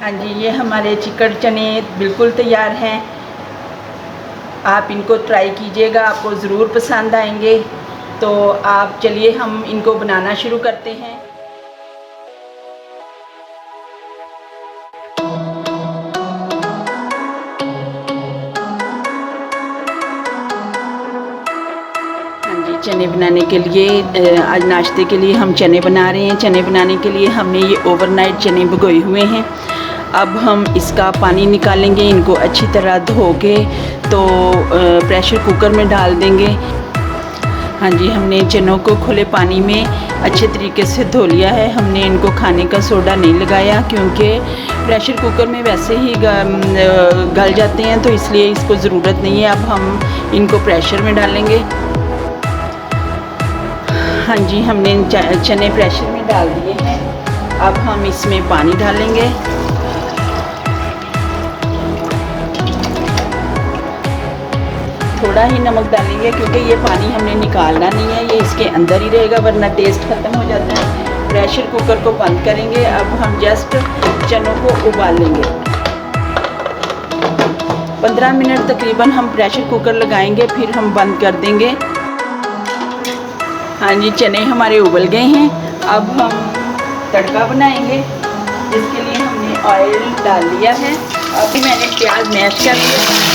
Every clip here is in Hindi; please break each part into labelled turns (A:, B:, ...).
A: हाँ जी, ये हमारे चिकन चने बिल्कुल तैयार हैं। आप इनको ट्राई कीजिएगा, आपको ज़रूर पसंद आएंगे। तो आप चलिए हम इनको बनाना शुरू करते हैं। हाँ जी, चने बनाने के लिए आज नाश्ते के लिए हम चने बना रहे हैं। चने बनाने के लिए हमने ये ओवरनाइट चने भिगोए हुए हैं। अब हम इसका पानी निकालेंगे, इनको अच्छी तरह धो के तो प्रेशर कुकर में डाल देंगे। हाँ जी, हमने चनों को खुले पानी में अच्छे तरीके से धो लिया है। हमने इनको खाने का सोडा नहीं लगाया क्योंकि प्रेशर कुकर में वैसे ही गल जाते हैं, तो इसलिए इसको ज़रूरत नहीं है। अब हम इनको प्रेशर में डालेंगे। हाँ जी, हमने चने प्रेशर में डाल दिए हैं। अब हम इसमें पानी डालेंगे। थोड़ा ही नमक डालेंगे क्योंकि ये पानी हमने निकालना नहीं है, ये इसके अंदर ही रहेगा वरना टेस्ट ख़त्म हो जाता है। प्रेशर कुकर को बंद करेंगे। अब हम जस्ट चनों को उबाल लेंगे। 15 मिनट तकरीबन हम प्रेशर कुकर लगाएंगे, फिर हम बंद कर देंगे। हाँ जी, चने हमारे उबल गए हैं। अब हम तड़का बनाएंगे, जिसके लिए हमने ऑयल डाल लिया है। अभी मैंने प्याज मैश कर लिया।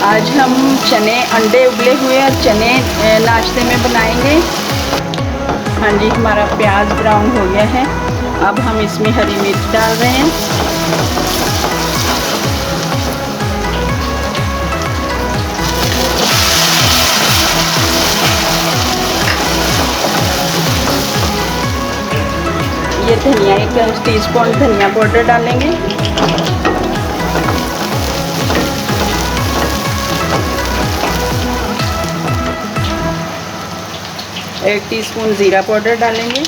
A: आज हम चने अंडे उबले हुए और चने नाश्ते में बनाएंगे। हाँ जी, हमारा प्याज ब्राउन हो गया है। अब हम इसमें हरी मिर्च डाल रहे हैं। ये धनिया, 1 टीस्पून धनिया पाउडर डालेंगे। 1 टीस्पून ज़ीरा पाउडर डालेंगे।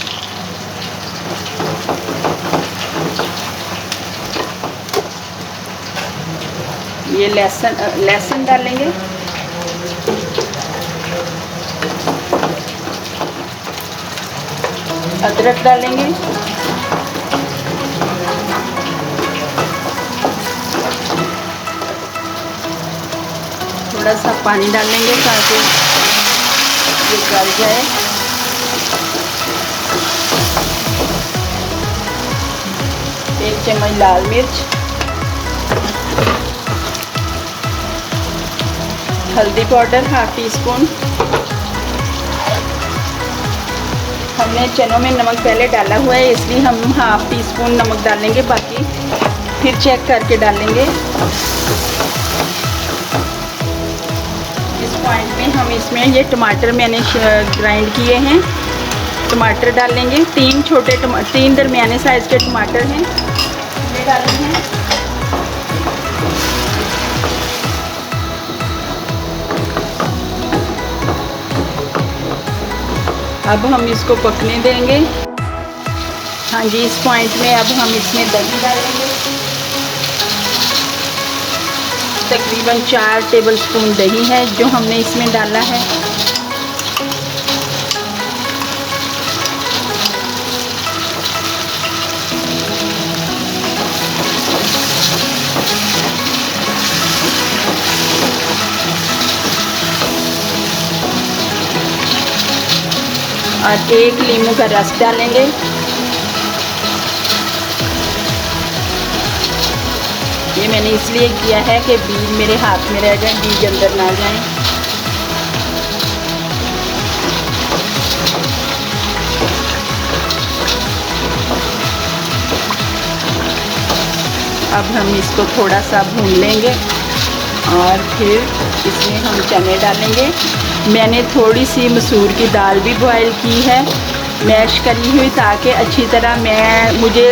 A: ये लहसुन डालेंगे। अदरक डालेंगे। थोड़ा सा पानी डालेंगे ताकि ये गल जाए। एक चम्मच लाल मिर्च, हल्दी पाउडर 1/2 टीस्पून। हमने चनों में नमक पहले डाला हुआ है, इसलिए हम 1/2 टीस्पून नमक डालेंगे, बाकी फिर चेक करके डालेंगे। इस पॉइंट में हम इसमें ये टमाटर मैंने ग्राइंड किए हैं, टमाटर डालेंगे। 3 दरमियाने साइज़ के टमाटर हैं, ये डाले हैं। अब हम इसको पकने देंगे। हाँ जी, इस पॉइंट में अब हम इसमें दही डालेंगे। तकरीबन 4 टेबलस्पून दही है जो हमने इसमें डाला है। और 1 नींबू का रस डालेंगे। ये मैंने इसलिए किया है कि बीज मेरे हाथ में रह जाए, बीज अंदर ना जाएं। अब हम इसको थोड़ा सा भून लेंगे और फिर इसमें हम चने डालेंगे। मैंने थोड़ी सी मसूर की दाल भी बॉयल की है, मैश करी हुई, ताकि अच्छी तरह मुझे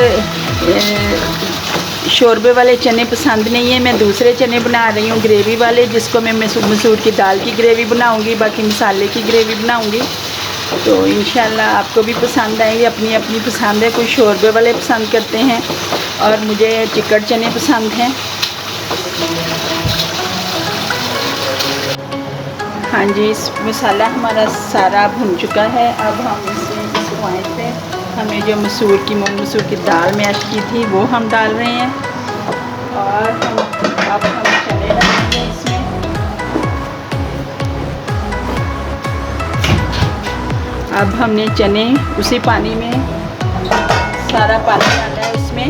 A: शोरबे वाले चने पसंद नहीं है। मैं दूसरे चने बना रही हूँ ग्रेवी वाले, जिसको मैं मसूर की दाल की ग्रेवी बनाऊँगी, बाकी मसाले की ग्रेवी बनाऊँगी। तो इंशाल्लाह आपको भी पसंद आएंगे। अपनी अपनी पसंद है, कोई शोरबे वाले पसंद करते हैं और मुझे चिकन चने पसंद हैं। हाँ जी, इस मसाला हमारा सारा भुन चुका है। अब हम इस पॉइंट पे हमें जो मूंग मसूर की दाल मैश की थी वो हम डाल रहे हैं और अब हम चने डालेंगे इसमें। अब हमने चने उसी पानी में सारा पानी डाला है उसमें।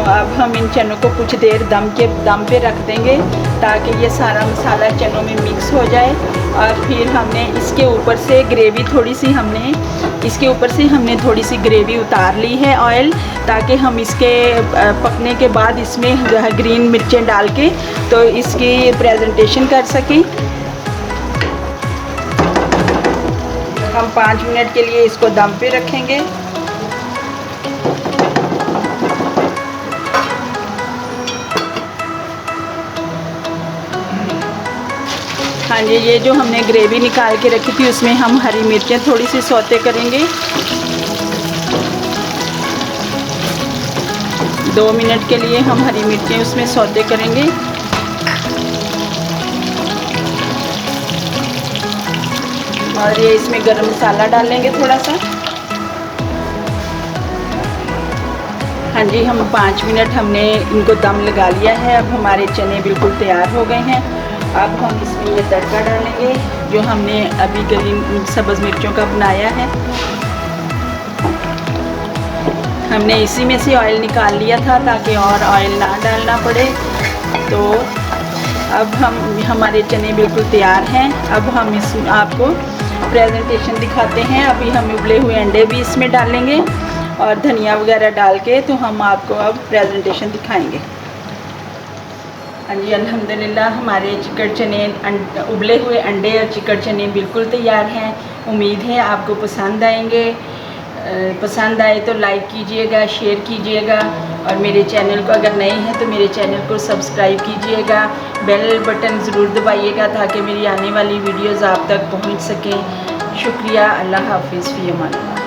A: अब हम इन चनों को कुछ देर दम पे रख देंगे ताकि ये सारा मसाला चनों में मिक्स हो जाए। और फिर हमने इसके ऊपर से ग्रेवी थोड़ी सी ग्रेवी उतार ली है ऑयल, ताकि हम इसके पकने के बाद इसमें ग्रीन मिर्चें डाल के तो इसकी प्रेजेंटेशन कर सकें। हम 5 मिनट के लिए इसको दम पे रखेंगे। हाँ जी, ये जो हमने ग्रेवी निकाल के रखी थी उसमें हम हरी मिर्चें थोड़ी सी सौते करेंगे। 2 मिनट के लिए हम हरी मिर्चें उसमें सौते करेंगे। और ये इसमें गरम मसाला डालेंगे थोड़ा सा। हाँ जी, हम 5 मिनट हमने इनको दम लगा लिया है। अब हमारे चने बिल्कुल तैयार हो गए हैं। अब हम इसमें ये तड़का डालेंगे जो हमने अभी ग्रीन सब्ज़ मिर्चों का बनाया है। हमने इसी में से ऑयल निकाल लिया था ताकि और ऑयल ना डालना पड़े। तो अब हमारे चने बिल्कुल तैयार हैं। अब हम आपको प्रेजेंटेशन दिखाते हैं। अभी हम उबले हुए अंडे भी इसमें डालेंगे और धनिया वगैरह डाल के तो हम आपको अब प्रेजेंटेशन दिखाएंगे। हाँ जी, अल्हम्दुलिल्लाह हमारे चिकन चने उबले हुए अंडे और चिकन चने बिल्कुल तैयार हैं। उम्मीद है आपको पसंद आएंगे। पसंद आए तो लाइक कीजिएगा, शेयर कीजिएगा और मेरे चैनल को अगर नए हैं तो मेरे चैनल को सब्सक्राइब कीजिएगा। बेल बटन ज़रूर दबाइएगा ताकि मेरी आने वाली वीडियोज़ आप तक पहुँच सकें। शुक्रिया। अल्लाह हाफिज़। फ़ी अमान अल्लाह।